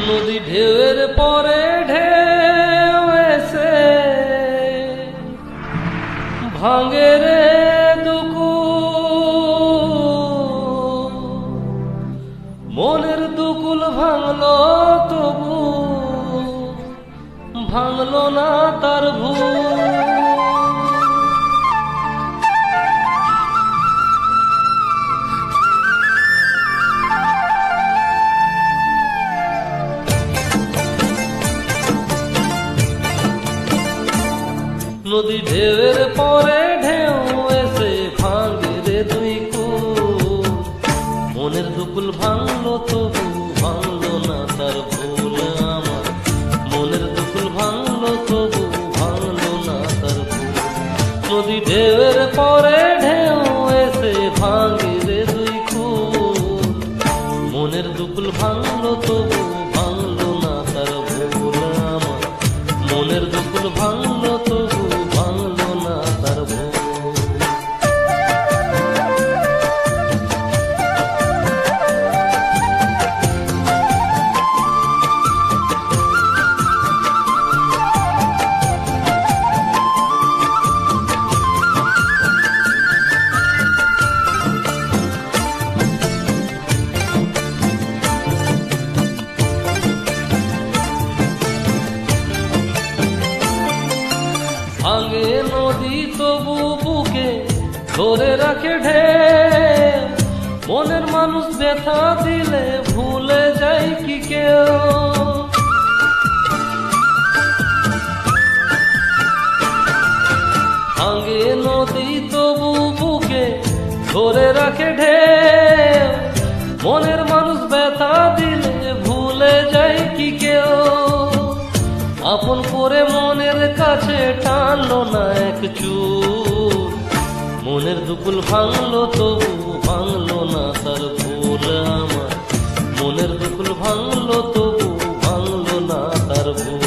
নদী ঢেউয়ের পরে ঢেউ এসে ভাঙে রে দুকুল, মনের দুকুল ভাঙলো তবু ভাঙলো না তার ভুল। নদী ঢেউয়ের পরে ঢেউ এসে ভাঙে রে দুই কুল, মনের দুকুল ভাঙলো তবু ভাঙলো না তার ভুল। আমার মনের দুকুল ভাঙলো তবু ভাঙলো না তার ভুল। নদী ঢেউয়ের পরে ঢেউ এসে ভাঙে রে দুই কুল, মনের দুকুল ভাঙলো তবু ভাঙলো না তার ভুল। আমার মনের দুকুল ভাঙলো তবু ভাঙলো না তার ভুল। ভাঙে নদী তবু বুকে ধরে রাখে ঢেউ, মনের মানুষ ব্যথা দিলে ভুলে যায় কি কেউ। ভাঙে নদী তবু বুকে ধরে রাখে ঢেউ, মনের মানুষ ব্যথা দিলে ভুলে যায় কি কেউ। আপন করে মনের কাছে টানলো না এক চুল, মনের দুকুল ভাঙলো তবু ভাঙলো না তার ভুল। আমার মনের দুকুল ভাঙলো তবু ভাঙলো না তার ভুল।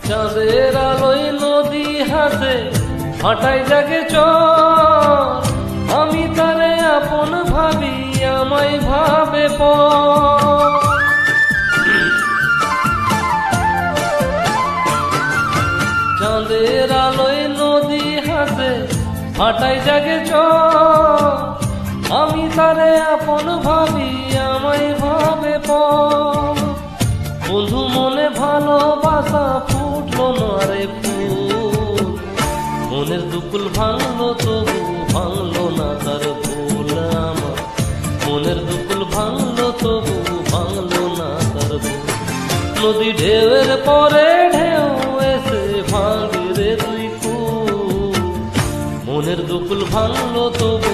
চাঁদের আলোয় নদী হাসে ভাটায় জাগে চর, আমি তারে আপন ভাবি আমায় ভাবে পর। চাঁদের আলোয় নদী হাসে ভাটায় জাগে চর, আমি তারে আপন ভাবি আমায় ভাবে পর। বন্ধু মনে ভালোবাসা ফুটলো না রে ফুল, মনের দুকুল ভাঙলো তবু ভাঙলো না তার ভুল। আমার মনের দুকুল ভাঙলো তবু ভাঙলো না তার ভুল। নদী ঢেউয়ের পরে ঢেউ এসে ভাঙে রে দুই কুল, মনের দুকুল ভাঙলো তবু